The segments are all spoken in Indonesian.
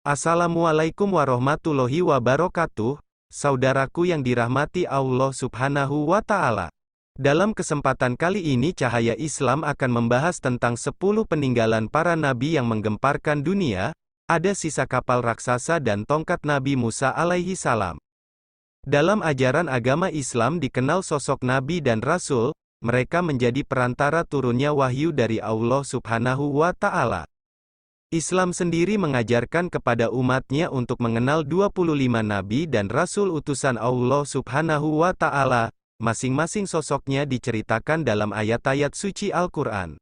Assalamualaikum warahmatullahi wabarakatuh, saudaraku yang dirahmati Allah Subhanahu wa Ta'ala. Dalam kesempatan kali ini Cahaya Islam akan membahas tentang 10 peninggalan para nabi yang menggemparkan dunia. Ada sisa kapal raksasa dan tongkat Nabi Musa alaihi salam. Dalam ajaran agama Islam dikenal sosok nabi dan rasul, mereka menjadi perantara turunnya wahyu dari Allah Subhanahu wa Ta'ala. Islam sendiri mengajarkan kepada umatnya untuk mengenal 25 nabi dan rasul utusan Allah Subhanahu wa Ta'ala. Masing-masing sosoknya diceritakan dalam ayat-ayat suci Al-Quran.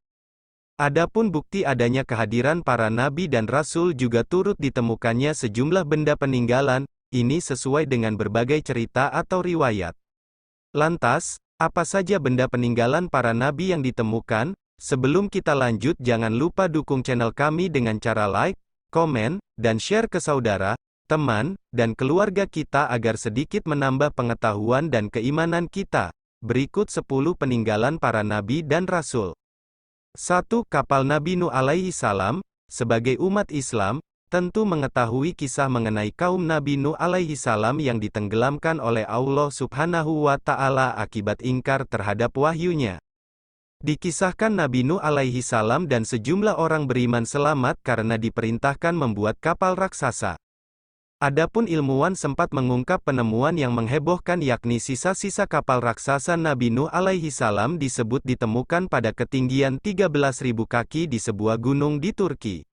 Adapun bukti adanya kehadiran para nabi dan rasul juga turut ditemukannya sejumlah benda peninggalan, ini sesuai dengan berbagai cerita atau riwayat. Lantas, apa saja benda peninggalan para nabi yang ditemukan? Sebelum kita lanjut, jangan lupa dukung channel kami dengan cara like, komen, dan share ke saudara, teman, dan keluarga kita agar sedikit menambah pengetahuan dan keimanan kita. Berikut 10 peninggalan para nabi dan rasul. 1. Kapal Nabi Nuh alaihi salam. Sebagai umat Islam, tentu mengetahui kisah mengenai kaum Nabi Nuh alaihi salam yang ditenggelamkan oleh Allah Subhanahu wa Ta'ala akibat ingkar terhadap wahyunya. Dikisahkan Nabi Nuh alaihi salam dan sejumlah orang beriman selamat karena diperintahkan membuat kapal raksasa. Adapun ilmuwan sempat mengungkap penemuan yang menghebohkan, yakni sisa-sisa kapal raksasa Nabi Nuh alaihi salam disebut ditemukan pada ketinggian 13.000 kaki di sebuah gunung di Turki.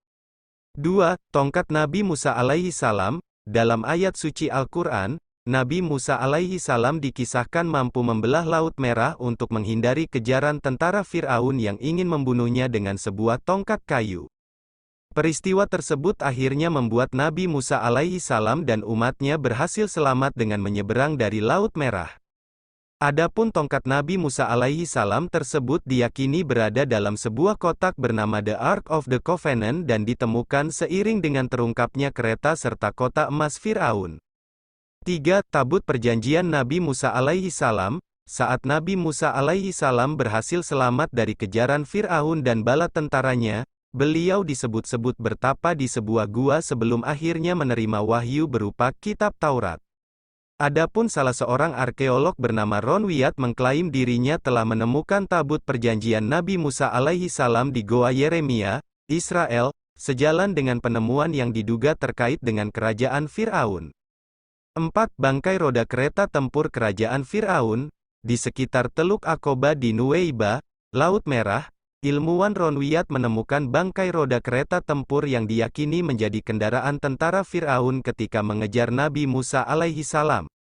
2. Tongkat Nabi Musa alaihi salam. Dalam ayat suci Al-Quran, Nabi Musa alaihi salam dikisahkan mampu membelah Laut Merah untuk menghindari kejaran tentara Fir'aun yang ingin membunuhnya dengan sebuah tongkat kayu. Peristiwa tersebut akhirnya membuat Nabi Musa alaihi salam dan umatnya berhasil selamat dengan menyeberang dari Laut Merah. Adapun tongkat Nabi Musa alaihi salam tersebut diyakini berada dalam sebuah kotak bernama The Ark of the Covenant dan ditemukan seiring dengan terungkapnya kereta serta kota emas Fir'aun. 3. Tabut Perjanjian Nabi Musa alaihi salam. Saat Nabi Musa alaihi salam berhasil selamat dari kejaran Fir'aun dan bala tentaranya, beliau disebut-sebut bertapa di sebuah gua sebelum akhirnya menerima wahyu berupa kitab Taurat. Adapun salah seorang arkeolog bernama Ron Wyatt mengklaim dirinya telah menemukan tabut perjanjian Nabi Musa alaihi salam di Goa Yeremia, Israel, sejalan dengan penemuan yang diduga terkait dengan kerajaan Fir'aun. 4. Bangkai roda kereta tempur kerajaan Fir'aun. Di sekitar Teluk Aqaba di Nuweiba, Laut Merah, ilmuwan Ron Wyatt menemukan bangkai roda kereta tempur yang diyakini menjadi kendaraan tentara Fir'aun ketika mengejar Nabi Musa alaihi salam.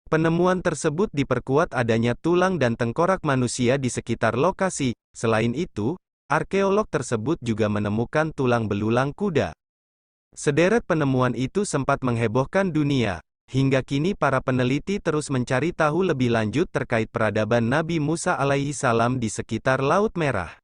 Penemuan tersebut diperkuat adanya tulang dan tengkorak manusia di sekitar lokasi. Selain itu, arkeolog tersebut juga menemukan tulang belulang kuda. Sederet penemuan itu sempat menghebohkan dunia. Hingga kini para peneliti terus mencari tahu lebih lanjut terkait peradaban Nabi Musa alaihi salam di sekitar Laut Merah.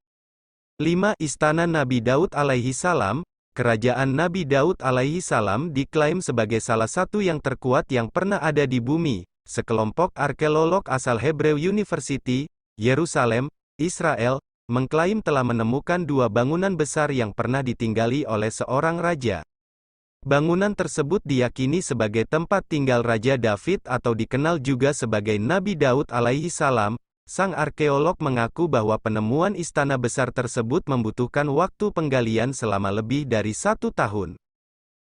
5. Istana Nabi Daud alaihi salam. Kerajaan Nabi Daud alaihi salam diklaim sebagai salah satu yang terkuat yang pernah ada di bumi. Sekelompok arkeolog asal Hebrew University, Yerusalem, Israel, mengklaim telah menemukan 2 bangunan besar yang pernah ditinggali oleh seorang raja. Bangunan tersebut diyakini sebagai tempat tinggal Raja David atau dikenal juga sebagai Nabi Daud alaihi salam. Sang arkeolog mengaku bahwa penemuan istana besar tersebut membutuhkan waktu penggalian selama lebih dari 1 tahun.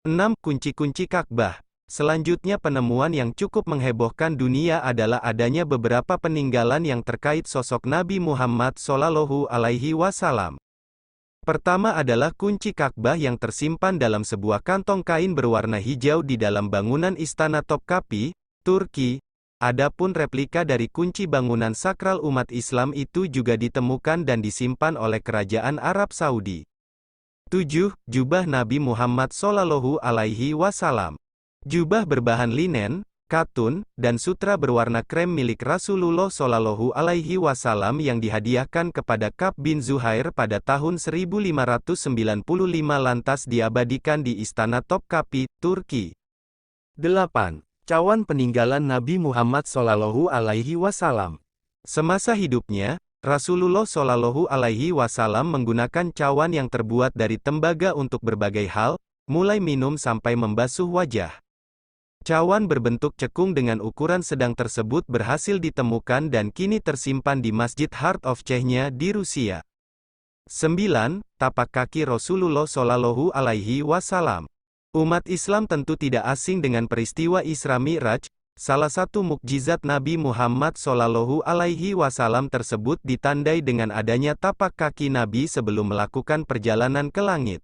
6. Kunci-kunci Ka'bah. Selanjutnya penemuan yang cukup menghebohkan dunia adalah adanya beberapa peninggalan yang terkait sosok Nabi Muhammad Shallallahu alaihi wasallam. Pertama adalah kunci Ka'bah yang tersimpan dalam sebuah kantong kain berwarna hijau di dalam bangunan Istana Topkapi, Turki. Adapun replika dari kunci bangunan sakral umat Islam itu juga ditemukan dan disimpan oleh Kerajaan Arab Saudi. 7. Jubah Nabi Muhammad Shallallahu alaihi wasallam. Jubah berbahan linen, katun, dan sutra berwarna krem milik Rasulullah Shallallahu alaihi wasallam yang dihadiahkan kepada Ka'b bin Zuhair pada tahun 1595 lantas diabadikan di Istana Topkapi, Turki. 8. Cawan peninggalan Nabi Muhammad Shallallahu alaihi wasallam. Semasa hidupnya, Rasulullah Shallallahu alaihi wasallam menggunakan cawan yang terbuat dari tembaga untuk berbagai hal, mulai minum sampai membasuh wajah. Cawan berbentuk cekung dengan ukuran sedang tersebut berhasil ditemukan dan kini tersimpan di Masjid Heart of Chechnya di Rusia. 9. Tapak kaki Rasulullah Shallallahu Alaihi Wasallam. Umat Islam tentu tidak asing dengan peristiwa Isra Mi'raj. Salah satu mukjizat Nabi Muhammad Shallallahu Alaihi Wasallam tersebut ditandai dengan adanya tapak kaki Nabi sebelum melakukan perjalanan ke langit.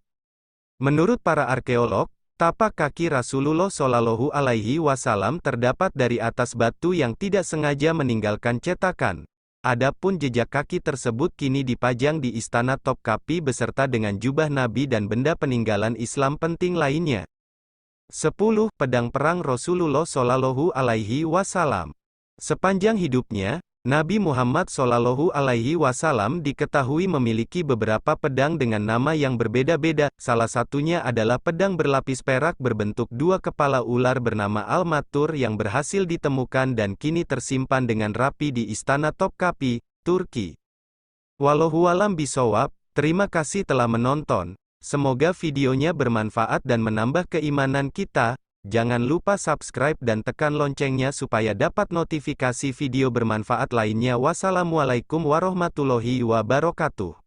Menurut para arkeolog, tapak kaki Rasulullah Shallallahu Alaihi Wasallam terdapat dari atas batu yang tidak sengaja meninggalkan cetakan. Adapun jejak kaki tersebut kini dipajang di Istana Topkapi beserta dengan jubah Nabi dan benda peninggalan Islam penting lainnya. 10. Pedang perang Rasulullah Shallallahu Alaihi Wasallam. Sepanjang hidupnya, Nabi Muhammad Shallallahu Alaihi Wasallam diketahui memiliki beberapa pedang dengan nama yang berbeda-beda. Salah satunya adalah pedang berlapis perak berbentuk dua kepala ular bernama Al-Matur yang berhasil ditemukan dan kini tersimpan dengan rapi di Istana Topkapi, Turki. Wallahualam bisawab. Terima kasih telah menonton. Semoga videonya bermanfaat dan menambah keimanan kita. Jangan lupa subscribe dan tekan loncengnya supaya dapat notifikasi video bermanfaat lainnya. Wassalamualaikum warahmatullahi wabarakatuh.